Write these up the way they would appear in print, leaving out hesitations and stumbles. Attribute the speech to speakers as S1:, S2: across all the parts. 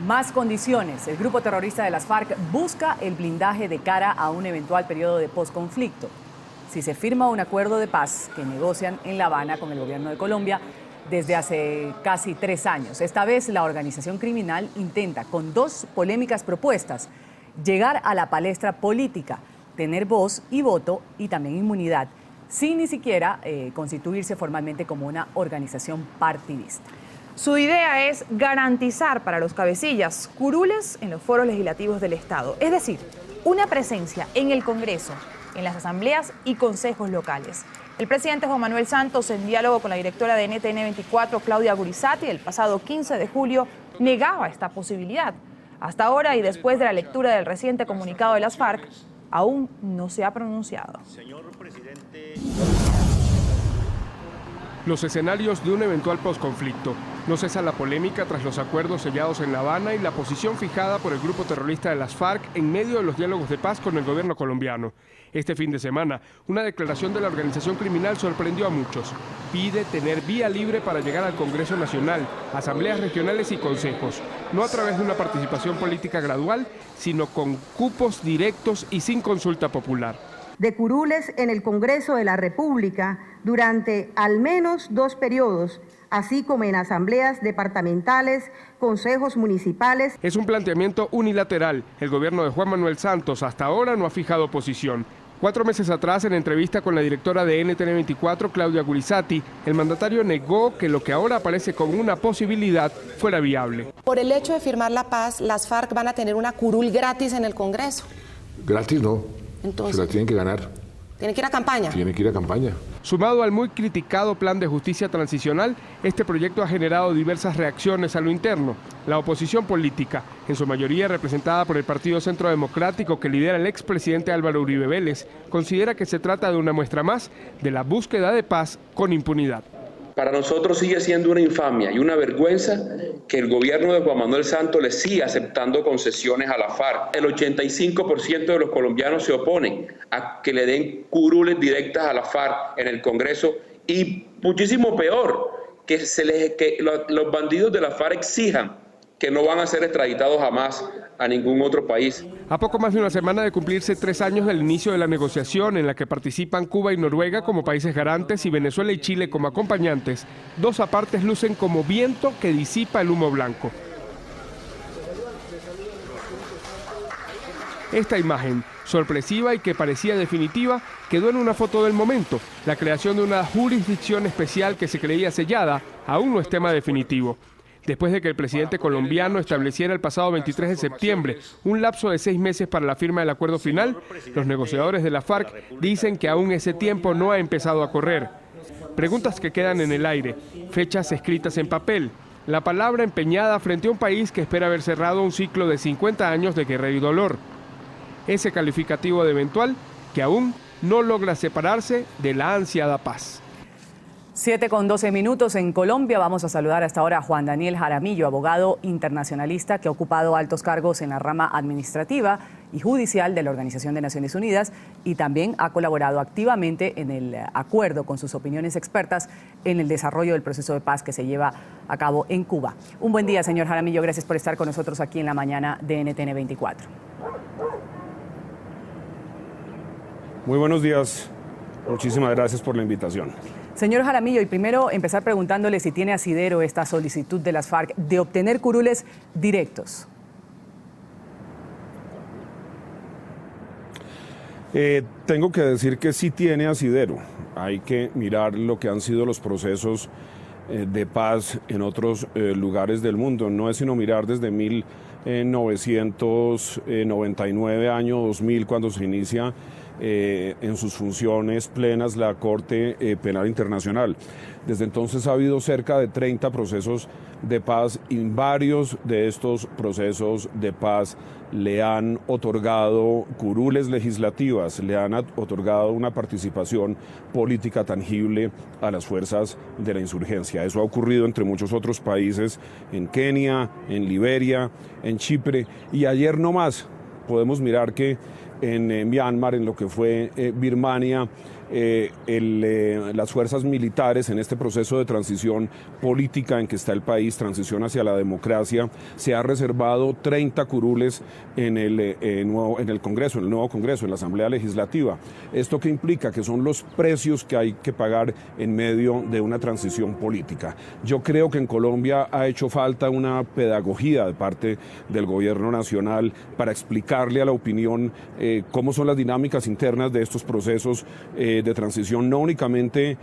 S1: Más condiciones. El grupo terrorista de las FARC busca el blindaje de cara a un eventual periodo de posconflicto. Si se firma un acuerdo de paz que negocian en La Habana con el gobierno de Colombia desde hace casi 3 años. Esta vez la organización criminal intenta, con 2 polémicas propuestas, llegar a la palestra política, tener voz y voto y también inmunidad, sin ni siquiera constituirse formalmente como una organización partidista.
S2: Su idea es garantizar para los cabecillas curules en los foros legislativos del Estado, es decir, una presencia en el Congreso, en las asambleas y consejos locales. El presidente Juan Manuel Santos, en diálogo con la directora de NTN 24, Claudia Gurizati, el pasado 15 de julio, negaba esta posibilidad. Hasta ahora y después de la lectura del reciente comunicado de las FARC, aún no se ha pronunciado.
S3: Señor presidente.
S4: Los escenarios de un eventual posconflicto. No cesa la polémica tras los acuerdos sellados en La Habana y la posición fijada por el grupo terrorista de las FARC en medio de los diálogos de paz con el gobierno colombiano. Este fin de semana, una declaración de la organización criminal sorprendió a muchos. Pide tener vía libre para llegar al Congreso Nacional, asambleas regionales y consejos. No a través de una participación política gradual, sino con cupos directos y sin consulta popular.
S5: De curules en el Congreso de la República durante al menos 2 periodos, así como en asambleas departamentales, consejos municipales.
S4: Es un planteamiento unilateral. El gobierno de Juan Manuel Santos hasta ahora no ha fijado posición. 4 meses atrás, en entrevista con la directora de NTN 24, Claudia Gurizati, el mandatario negó que lo que ahora aparece como una posibilidad fuera viable.
S6: Por el hecho de firmar la paz, las FARC van a tener una curul gratis en el Congreso.
S7: Gratis no.
S6: Entonces,
S7: se la tienen que ganar.
S6: ¿Tiene que ir a campaña?
S7: Tiene que ir a campaña.
S4: Sumado al muy criticado plan de justicia transicional, este proyecto ha generado diversas reacciones a lo interno. La oposición política, en su mayoría representada por el Partido Centro Democrático que lidera el expresidente Álvaro Uribe Vélez, considera que se trata de una muestra más de la búsqueda de paz con impunidad.
S8: Para nosotros sigue siendo una infamia y una vergüenza que el gobierno de Juan Manuel Santos le siga aceptando concesiones a la FARC. El 85% de los colombianos se oponen a que le den curules directas a la FARC en el Congreso y muchísimo peor, que los bandidos de la FARC exijan que no van a ser extraditados jamás a ningún otro país.
S4: A poco más de una semana de cumplirse 3 años del inicio de la negociación en la que participan Cuba y Noruega como países garantes y Venezuela y Chile como acompañantes, 2 partes lucen como viento que disipa el humo blanco. Esta imagen, sorpresiva y que parecía definitiva, quedó en una foto del momento. La creación de una jurisdicción especial que se creía sellada aún no es tema definitivo. Después de que el presidente colombiano estableciera el pasado 23 de septiembre un lapso de 6 meses para la firma del acuerdo final, los negociadores de la FARC dicen que aún ese tiempo no ha empezado a correr. Preguntas que quedan en el aire, fechas escritas en papel, la palabra empeñada frente a un país que espera haber cerrado un ciclo de 50 años de guerra y dolor. Ese calificativo de eventual que aún no logra separarse de la ansiada paz.
S1: 7:12 en Colombia. Vamos a saludar hasta ahora a Juan Daniel Jaramillo, abogado internacionalista que ha ocupado altos cargos en la rama administrativa y judicial de la Organización de Naciones Unidas y también ha colaborado activamente en el acuerdo con sus opiniones expertas en el desarrollo del proceso de paz que se lleva a cabo en Cuba. Un buen día, señor Jaramillo. Gracias por estar con nosotros aquí en la mañana de NTN 24.
S9: Muy buenos días. Muchísimas gracias por la invitación.
S1: Señor Jaramillo, y primero empezar preguntándole si tiene asidero esta solicitud de las FARC de obtener curules directos.
S9: Tengo que decir que sí tiene asidero. Hay que mirar lo que han sido los procesos de paz en otros lugares del mundo. No es sino mirar desde 1999, año 2000, cuando se inicia en sus funciones plenas la Corte Penal Internacional. Desde entonces ha habido cerca de 30 procesos de paz y varios de estos procesos de paz le han otorgado curules legislativas, le han otorgado una participación política tangible a las fuerzas de la insurgencia. Eso ha ocurrido entre muchos otros países, en Kenia, en Liberia, en Chipre, y ayer no más podemos mirar que en Myanmar, en lo que fue Birmania, las fuerzas militares en este proceso de transición política en que está el país, transición hacia la democracia, se ha reservado 30 curules en el Congreso, en el nuevo Congreso, en la Asamblea Legislativa. ¿Esto qué implica? Que son los precios que hay que pagar en medio de una transición política. Yo creo que en Colombia ha hecho falta una pedagogía de parte del gobierno nacional para explicarle a la opinión cómo son las dinámicas internas de estos procesos de transición, no únicamente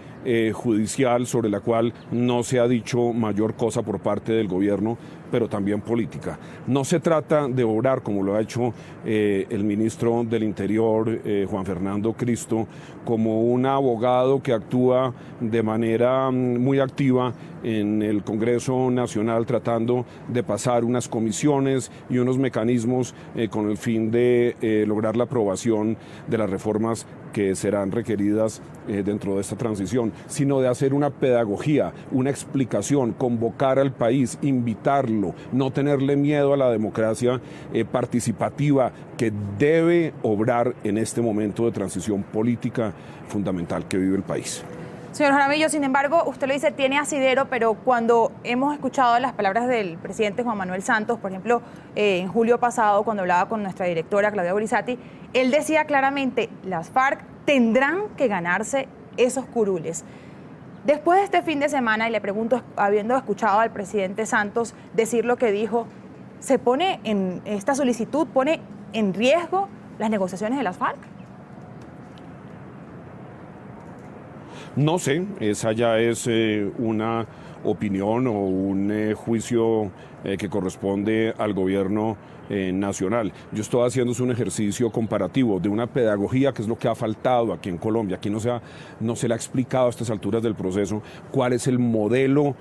S9: judicial, sobre la cual no se ha dicho mayor cosa por parte del gobierno, pero también política. No se trata de obrar, como lo ha hecho el ministro del Interior, Juan Fernando Cristo, como un abogado que actúa de manera muy activa en el Congreso Nacional tratando de pasar unas comisiones y unos mecanismos con el fin de lograr la aprobación de las reformas que serán requeridas dentro de esta transición, sino de hacer una pedagogía, una explicación, convocar al país, invitarlo, no tenerle miedo a la democracia participativa que debe obrar en este momento de transición política fundamental que vive el país.
S2: Señor Jaramillo, sin embargo, usted lo dice, tiene asidero, pero cuando hemos escuchado las palabras del presidente Juan Manuel Santos, por ejemplo, en julio pasado, cuando hablaba con nuestra directora Claudia Gorizati, él decía claramente, las FARC tendrán que ganarse esos curules. Después de este fin de semana, y le pregunto, habiendo escuchado al presidente Santos decir lo que dijo, ¿se pone en esta solicitud, pone en riesgo las negociaciones de las FARC?
S9: No sé, esa ya es una opinión o un juicio que corresponde al gobierno nacional. Yo estoy haciendo un ejercicio comparativo de una pedagogía que es lo que ha faltado aquí en Colombia. Aquí no se le ha explicado a estas alturas del proceso cuál es el modelo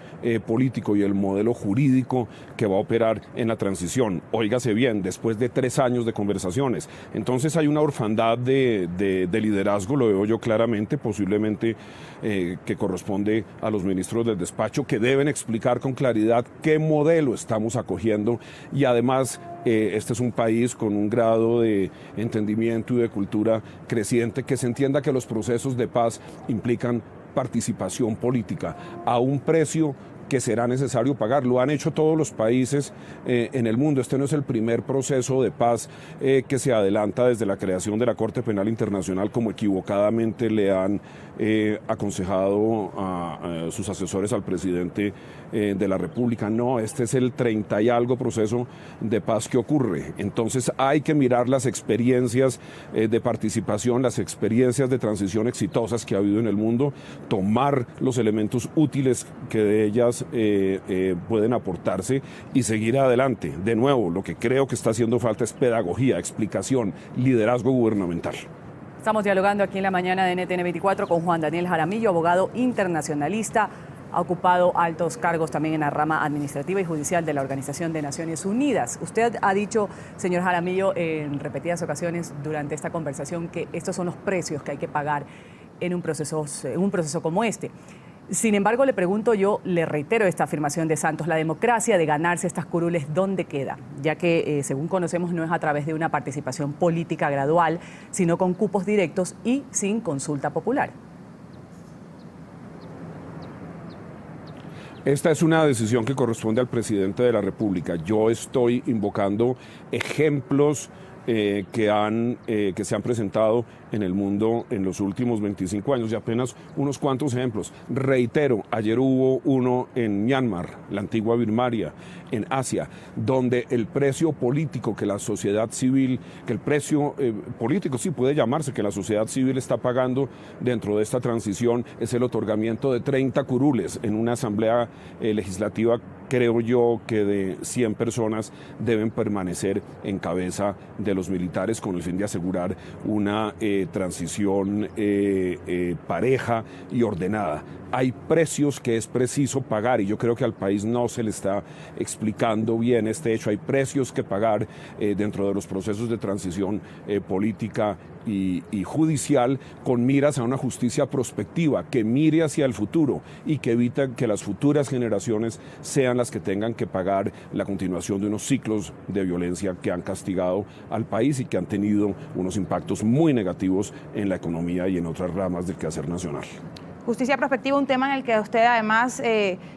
S9: político y el modelo jurídico que va a operar en la transición. Óigase bien, después de 3 años de conversaciones. Entonces hay una orfandad de liderazgo, lo veo yo claramente, posiblemente que corresponde a los ministros del despacho, que deben explicar con claridad qué modelo estamos acogiendo y además este es un país con un grado de entendimiento y de cultura creciente, que se entienda que los procesos de paz implican participación política a un precio que será necesario pagar. Lo han hecho todos los países en el mundo. Este no es el primer proceso de paz que se adelanta desde la creación de la Corte Penal Internacional, como equivocadamente le han aconsejado a sus asesores al presidente de la República. No, este es el 30 y algo proceso de paz que ocurre. Entonces hay que mirar las experiencias de participación, las experiencias de transición exitosas que ha habido en el mundo, tomar los elementos útiles que de ellas pueden aportarse y seguir adelante. De nuevo, lo que creo que está haciendo falta es pedagogía, explicación, liderazgo gubernamental.
S1: Estamos dialogando aquí en la mañana de NTN 24 con Juan Daniel Jaramillo, abogado internacionalista. Ha ocupado altos cargos también en la rama administrativa y judicial de la Organización de Naciones Unidas. Usted ha dicho, señor Jaramillo, en repetidas ocasiones durante esta conversación que estos son los precios que hay que pagar en un proceso como este. Sin embargo, le pregunto yo, le reitero esta afirmación de Santos, la democracia de ganarse estas curules, ¿dónde queda? Ya que, según conocemos, no es a través de una participación política gradual, sino con cupos directos y sin consulta popular.
S9: Esta es una decisión que corresponde al presidente de la República. Yo estoy invocando ejemplos que se han presentado en el mundo en los últimos 25 años y apenas unos cuantos ejemplos. Reitero, ayer hubo uno en Myanmar, la antigua Birmania, en Asia, donde el precio político que la sociedad civil, que el precio político sí puede llamarse, que la sociedad civil está pagando dentro de esta transición es el otorgamiento de 30 curules en una asamblea legislativa. Creo yo que de 100 personas deben permanecer en cabeza de los militares con el fin de asegurar una transición pareja y ordenada. hay precios que es preciso pagar y yo creo que al país no se le está explicando bien este hecho. Hay precios que pagar dentro de los procesos de transición política y judicial con miras a una justicia prospectiva que mire hacia el futuro y que evita que las futuras generaciones sean las que tengan que pagar la continuación de unos ciclos de violencia que han castigado al país y que han tenido unos impactos muy negativos en la economía y en otras ramas del quehacer nacional.
S2: Justicia prospectiva, un tema en el que usted además,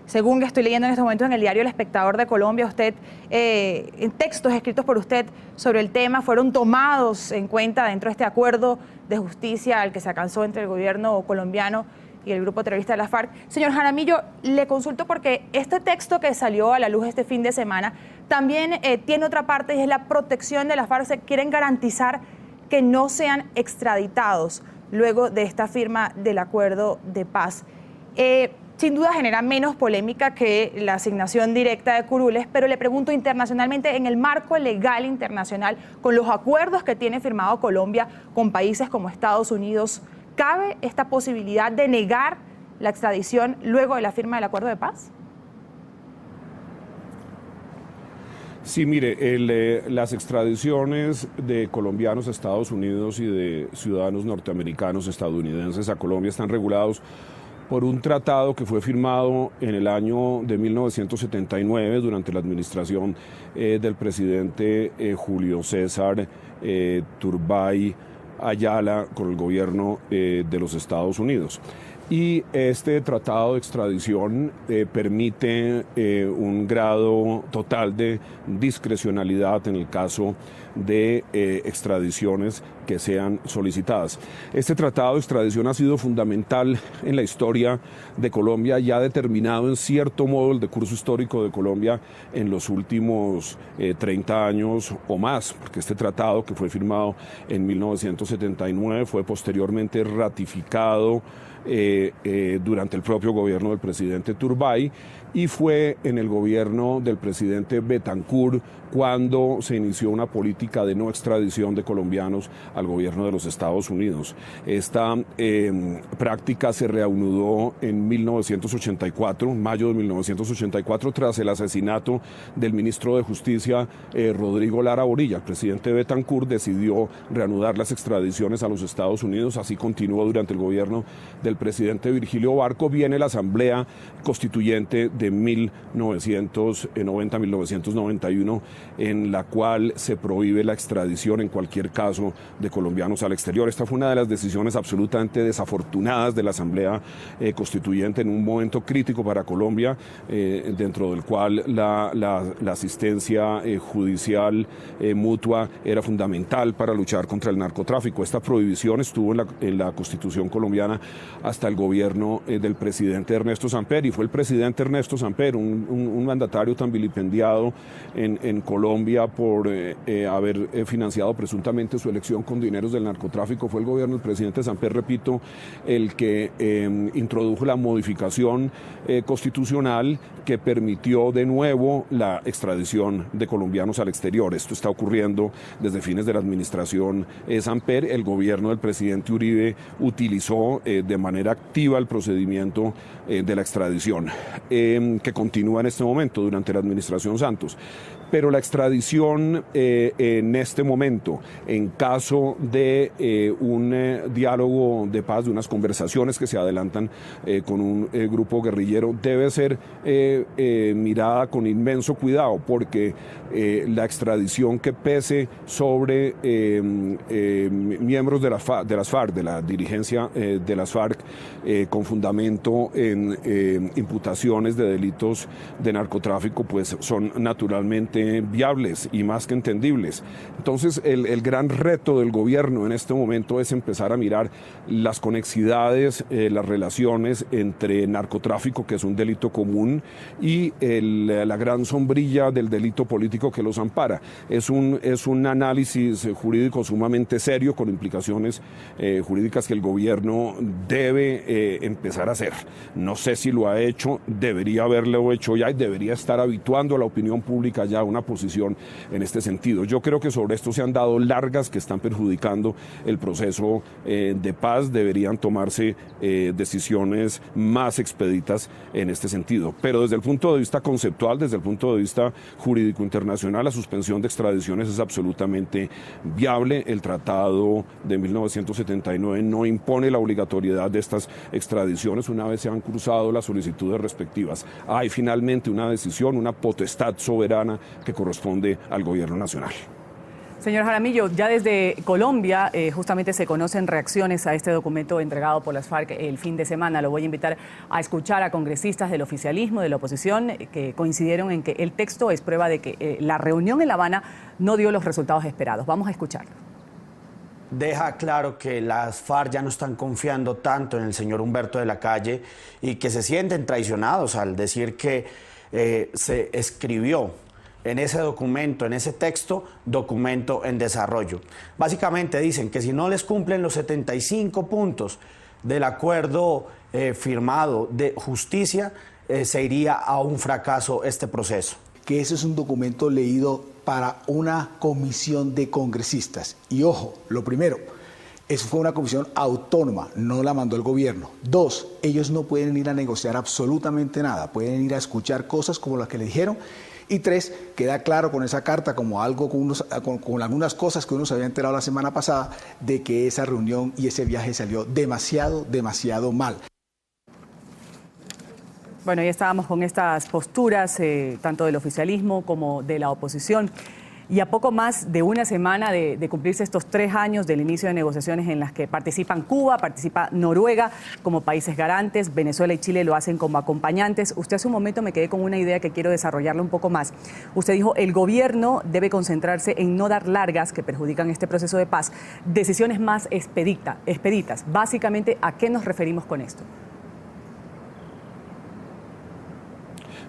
S2: según que estoy leyendo en este momento en el diario El Espectador de Colombia, usted, en textos escritos por usted sobre el tema, fueron tomados en cuenta dentro de este acuerdo de justicia al que se alcanzó entre el gobierno colombiano y el grupo terrorista de la FARC. Señor Jaramillo, le consulto porque este texto que salió a la luz este fin de semana también tiene otra parte y es la protección de la FARC. Se quieren garantizar que no sean extraditados luego de esta firma del acuerdo de paz. Sin duda genera menos polémica que la asignación directa de curules, pero le pregunto internacionalmente, en el marco legal internacional, con los acuerdos que tiene firmado Colombia con países como Estados Unidos, ¿cabe esta posibilidad de negar la extradición luego de la firma del acuerdo de paz?
S9: Sí, mire, las extradiciones de colombianos a Estados Unidos y de ciudadanos norteamericanos estadounidenses a Colombia están regulados por un tratado que fue firmado en el año de 1979 durante la administración del presidente Julio César Turbay Ayala con el gobierno de los Estados Unidos. Y este tratado de extradición permite un grado total de discrecionalidad en el caso de extradiciones que sean solicitadas. Este tratado de extradición ha sido fundamental en la historia de Colombia y ha determinado en cierto modo el decurso histórico de Colombia en los últimos 30 años o más, porque este tratado, que fue firmado en 1979, fue posteriormente ratificado durante el propio gobierno del presidente Turbay y fue en el gobierno del presidente Betancourt cuando se inició una política de no extradición de colombianos al gobierno de los Estados Unidos. Esta práctica se reanudó en 1984, mayo de 1984, tras el asesinato del ministro de Justicia Rodrigo Lara Borilla. El presidente Betancourt decidió reanudar las extradiciones a los Estados Unidos, así continuó durante el gobierno del presidente Virgilio Barco. Viene la Asamblea Constituyente de 1990-1991, en la cual se prohíbe la extradición en cualquier caso de colombianos al exterior. Esta fue una de las decisiones absolutamente desafortunadas de la Asamblea Constituyente en un momento crítico para Colombia, dentro del cual la asistencia judicial mutua era fundamental para luchar contra el narcotráfico. Esta prohibición estuvo en la Constitución colombiana hasta el gobierno del presidente Ernesto Samper, y fue el presidente Ernesto Samper, un mandatario tan vilipendiado en Colombia por haber financiado presuntamente su elección con dineros del narcotráfico. Fue el gobierno del presidente Samper, repito, el que introdujo la modificación constitucional que permitió de nuevo la extradición de colombianos al exterior. Esto está ocurriendo desde fines de la administración Samper. El gobierno del presidente Uribe utilizó de manera activa el procedimiento de la extradición, que continúa en este momento durante la administración Santos. Pero la extradición en este momento, en caso de un diálogo de paz, de unas conversaciones que se adelantan con un grupo guerrillero, debe ser mirada con inmenso cuidado, porque la extradición que pese sobre miembros de las FARC, de la dirigencia de las FARC, con fundamento en imputaciones de delitos de narcotráfico, pues son naturalmente viables y más que entendibles. Entonces, el gran reto del gobierno en este momento es empezar a mirar las conexidades, las relaciones entre narcotráfico, que es un delito común, y la gran sombrilla del delito político que los ampara. Es un análisis jurídico sumamente serio, con implicaciones jurídicas que el gobierno debe debe empezar a hacer. No sé si lo ha hecho, debería haberlo hecho ya y debería estar habituando a la opinión pública ya a una posición en este sentido. Yo creo que sobre esto se han dado largas que están perjudicando el proceso de paz. Deberían tomarse decisiones más expeditas en este sentido. Pero desde el punto de vista conceptual, desde el punto de vista jurídico internacional, la suspensión de extradiciones es absolutamente viable. El tratado de 1979 no impone la obligatoriedad de estas extradiciones una vez se han cruzado las solicitudes respectivas. Hay finalmente una decisión, una potestad soberana que corresponde al gobierno nacional.
S1: Señor Jaramillo, ya desde Colombia justamente se conocen reacciones a este documento entregado por las FARC el fin de semana. Lo voy a invitar a escuchar a congresistas del oficialismo, de la oposición, que coincidieron en que el texto es prueba de que la reunión en La Habana no dio los resultados esperados. Vamos a escucharlo.
S3: Deja claro que las FARC ya no están confiando tanto en el señor Humberto de la Calle y que se sienten traicionados al decir que se escribió en ese documento, en ese texto, documento en desarrollo. Básicamente dicen que si no les cumplen los 75 puntos del acuerdo firmado de justicia, se iría a un fracaso este proceso.
S10: Que ese es un documento leído para una comisión de congresistas. Y ojo, lo primero, eso fue una comisión autónoma, no la mandó el gobierno. 2, ellos no pueden ir a negociar absolutamente nada, pueden ir a escuchar cosas como las que le dijeron. Y 3, queda claro con esa carta como algo con algunas cosas que uno se había enterado la semana pasada de que esa reunión y ese viaje salió demasiado mal.
S1: Bueno, ya estábamos con estas posturas, tanto del oficialismo como de la oposición. Y a poco más de una semana de cumplirse estos 3 años del inicio de negociaciones en las que participan Cuba, participa Noruega como países garantes, Venezuela y Chile lo hacen como acompañantes. Usted hace un momento me quedé con una idea que quiero desarrollarla un poco más. Usted dijo, el gobierno debe concentrarse en no dar largas que perjudican este proceso de paz, decisiones más expeditas. Básicamente, ¿a qué nos referimos con esto?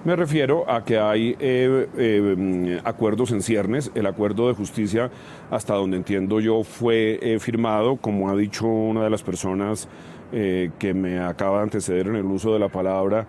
S9: Me refiero a que hay acuerdos en ciernes. El acuerdo de justicia, hasta donde entiendo yo, fue firmado, como ha dicho una de las personas que me acaba de anteceder en el uso de la palabra,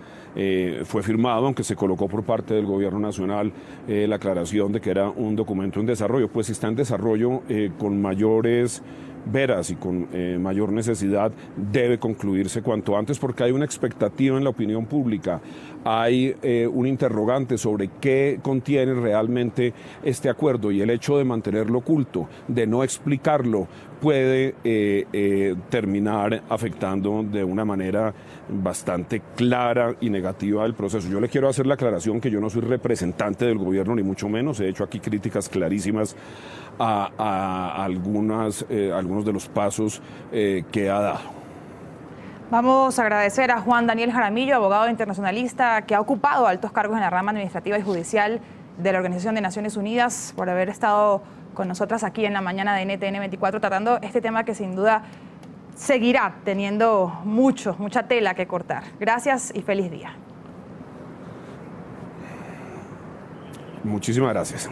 S9: fue firmado, aunque se colocó por parte del gobierno nacional la aclaración de que era un documento en desarrollo. Pues si está en desarrollo con mayores veras y con mayor necesidad, debe concluirse cuanto antes, porque hay una expectativa en la opinión pública, hay un interrogante sobre qué contiene realmente este acuerdo, y el hecho de mantenerlo oculto, de no explicarlo, puede terminar afectando de una manera bastante clara y negativa el proceso. Yo le quiero hacer la aclaración que yo no soy representante del gobierno, ni mucho menos. He hecho aquí críticas clarísimas a algunos de los pasos que ha dado.
S2: Vamos a agradecer a Juan Daniel Jaramillo, abogado internacionalista que ha ocupado altos cargos en la rama administrativa y judicial de la Organización de Naciones Unidas, por haber estado con nosotras aquí en la mañana de NTN 24 tratando este tema que sin duda seguirá teniendo mucha tela que cortar. Gracias y feliz día.
S9: Muchísimas gracias.